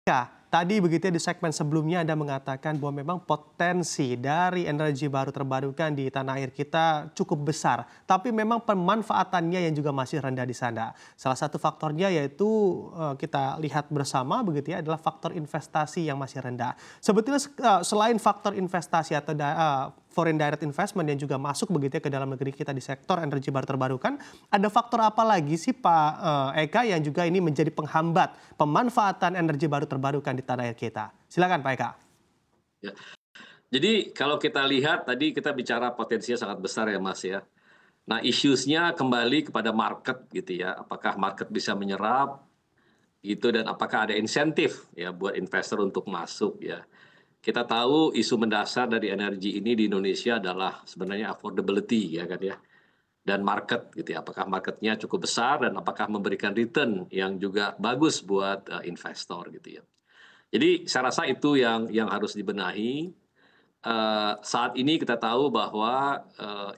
Ya, tadi begitu ya di segmen sebelumnya Anda mengatakan bahwa memang potensi dari energi baru terbarukan di tanah air kita cukup besar, tapi memang pemanfaatannya yang juga masih rendah di sana. Salah satu faktornya yaitu kita lihat bersama begitu ya adalah faktor investasi yang masih rendah. Sebetulnya selain faktor investasi atau foreign direct investment yang juga masuk begitu ya ke dalam negeri kita di sektor energi baru terbarukan, ada faktor apa lagi sih Pak Eka yang juga ini menjadi penghambat pemanfaatan energi baru terbarukan di tanah air kita? Silakan Pak Eka. Ya. Jadi kalau kita lihat tadi kita bicara potensinya sangat besar ya Mas ya. Nah issues-nya kembali kepada market gitu ya. Apakah market bisa menyerap gitu dan apakah ada insentif ya buat investor untuk masuk ya. Kita tahu isu mendasar dari energi ini di Indonesia adalah sebenarnya affordability ya kan ya. Dan market gitu ya. Apakah marketnya cukup besar dan apakah memberikan return yang juga bagus buat investor gitu ya. Jadi saya rasa itu yang harus dibenahi. Saat ini kita tahu bahwa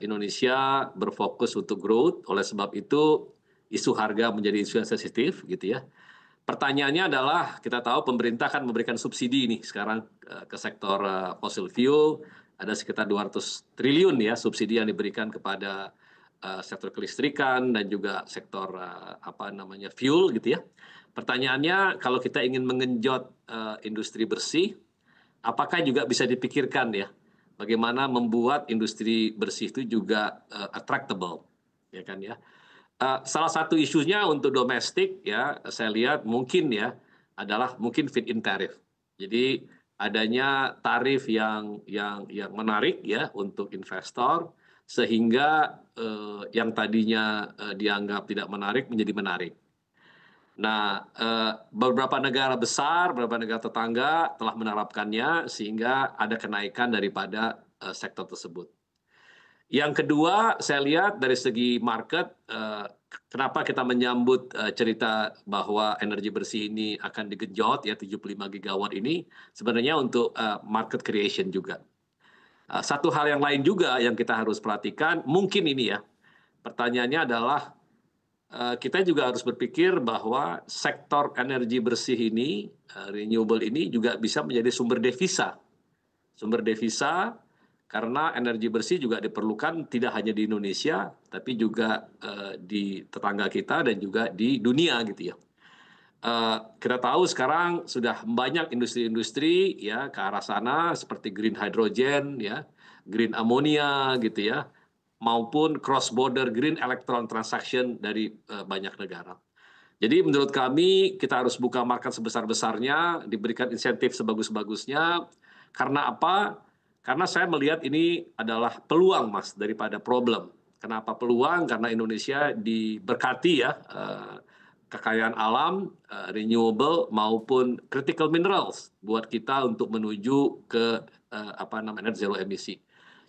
Indonesia berfokus untuk growth, oleh sebab itu isu harga menjadi isu yang sensitif gitu ya. Pertanyaannya adalah kita tahu pemerintah kan memberikan subsidi nih sekarang ke sektor fossil fuel, ada sekitar 200 triliun ya subsidi yang diberikan kepada sektor kelistrikan dan juga sektor apa namanya fuel gitu ya. Pertanyaannya kalau kita ingin mengenjot industri bersih, apakah juga bisa dipikirkan ya, bagaimana membuat industri bersih itu juga attractable, ya kan ya. Salah satu isunya untuk domestik ya, saya lihat mungkin ya, adalah mungkin feed-in tariff. Jadi adanya tarif yang menarik ya untuk investor, sehingga yang tadinya dianggap tidak menarik menjadi menarik. Nah, beberapa negara besar, beberapa negara tetangga telah menerapkannya sehingga ada kenaikan daripada sektor tersebut. Yang kedua, saya lihat dari segi market, kenapa kita menyambut cerita bahwa energi bersih ini akan digenjot ya 75 gigawatt ini sebenarnya untuk market creation juga. Satu hal yang lain juga yang kita harus perhatikan, mungkin ini ya, pertanyaannya adalah kita juga harus berpikir bahwa sektor energi bersih ini, renewable ini juga bisa menjadi sumber devisa. Sumber devisa karena energi bersih juga diperlukan tidak hanya di Indonesia, tapi juga di tetangga kita dan juga di dunia gitu ya. Kita tahu sekarang sudah banyak industri-industri ya ke arah sana seperti green hydrogen ya, green ammonia gitu ya, maupun cross border green electron transaction dari banyak negara. Jadi menurut kami kita harus buka market sebesar-besarnya, diberikan insentif sebagus-bagusnya. Karena apa? Karena saya melihat ini adalah peluang Mas daripada problem. Kenapa peluang? Karena Indonesia diberkati ya kekayaan alam, renewable maupun critical minerals buat kita untuk menuju ke apa namanya net zero emisi.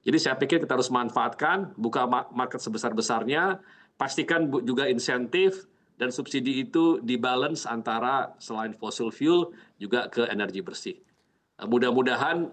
Jadi saya pikir kita harus manfaatkan, buka market sebesar-besarnya, pastikan juga insentif dan subsidi itu dibalance antara selain fossil fuel juga ke energi bersih. Mudah-mudahan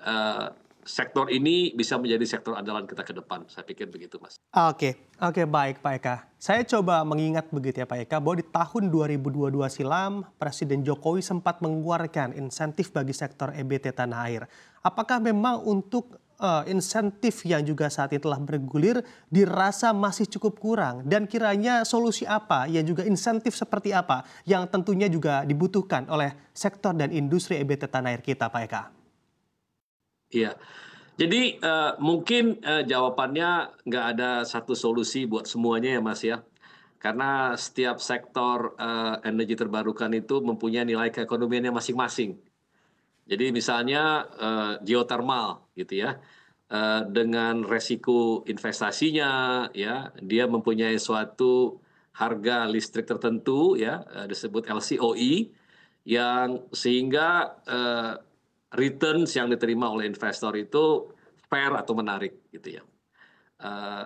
sektor ini bisa menjadi sektor andalan kita ke depan. Saya pikir begitu, Mas. Oke, baik Pak Eka. Saya coba mengingat begitu ya Pak Eka, bahwa di tahun 2022 silam, Presiden Jokowi sempat mengeluarkan insentif bagi sektor EBT tanah air. Apakah memang untuk insentif yang juga saat ini telah bergulir dirasa masih cukup kurang? Dan kiranya solusi apa yang juga insentif seperti apa yang tentunya juga dibutuhkan oleh sektor dan industri EBT tanah air kita Pak Eka? Iya. Jadi mungkin jawabannya nggak ada satu solusi buat semuanya ya Mas ya. Karena setiap sektor energi terbarukan itu mempunyai nilai keekonomiannya masing-masing. Jadi misalnya geothermal gitu ya, dengan resiko investasinya ya, dia mempunyai suatu harga listrik tertentu ya, disebut LCOE, yang sehingga returns yang diterima oleh investor itu fair atau menarik gitu ya. Eee,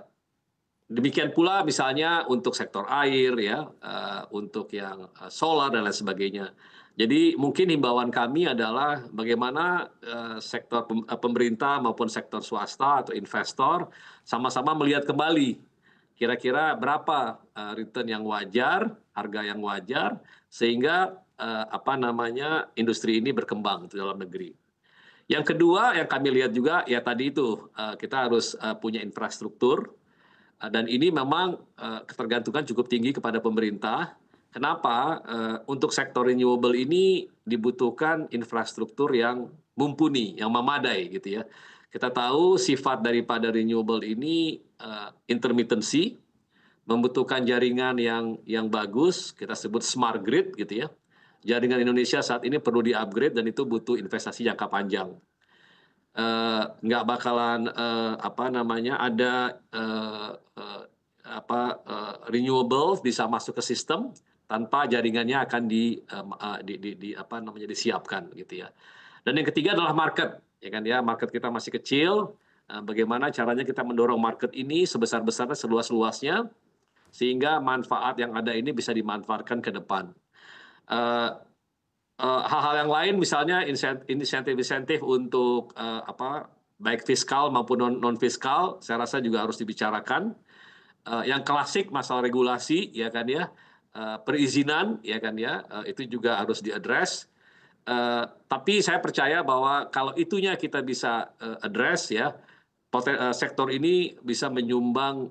Demikian pula misalnya untuk sektor air ya, untuk yang solar dan lain sebagainya. Jadi mungkin himbauan kami adalah bagaimana sektor pemerintah maupun sektor swasta atau investor sama-sama melihat kembali kira-kira berapa return yang wajar, harga yang wajar, sehingga industri ini berkembang di dalam negeri. Yang kedua yang kami lihat juga ya tadi itu, kita harus punya infrastruktur, dan ini memang ketergantungan cukup tinggi kepada pemerintah. Kenapa? Untuk sektor renewable ini dibutuhkan infrastruktur yang mumpuni, yang memadai gitu ya. Kita tahu sifat daripada renewable ini intermittency, membutuhkan jaringan yang bagus, kita sebut smart grid gitu ya. Jaringan Indonesia saat ini perlu di-upgrade dan itu butuh investasi jangka panjang. Nggak bakalan ada renewable bisa masuk ke sistem tanpa jaringannya akan disiapkan gitu ya. Dan yang ketiga adalah market, ya kan ya, market kita masih kecil. Bagaimana caranya kita mendorong market ini sebesar-besarnya, seluas-luasnya, sehingga manfaat yang ada ini bisa dimanfaatkan ke depan. Hal-hal yang lain misalnya insentif-insentif untuk baik fiskal maupun non fiskal, saya rasa juga harus dibicarakan. Yang klasik masalah regulasi ya kan ya, perizinan ya kan ya, itu juga harus diadres. Tapi saya percaya bahwa kalau itunya kita bisa address ya, sektor ini bisa menyumbang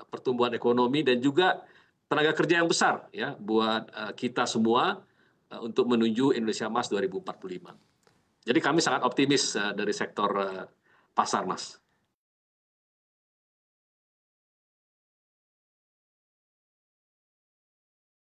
pertumbuhan ekonomi dan juga tenaga kerja yang besar ya buat kita semua untuk menuju Indonesia Emas 2045. Jadi kami sangat optimis dari sektor pasar, Mas.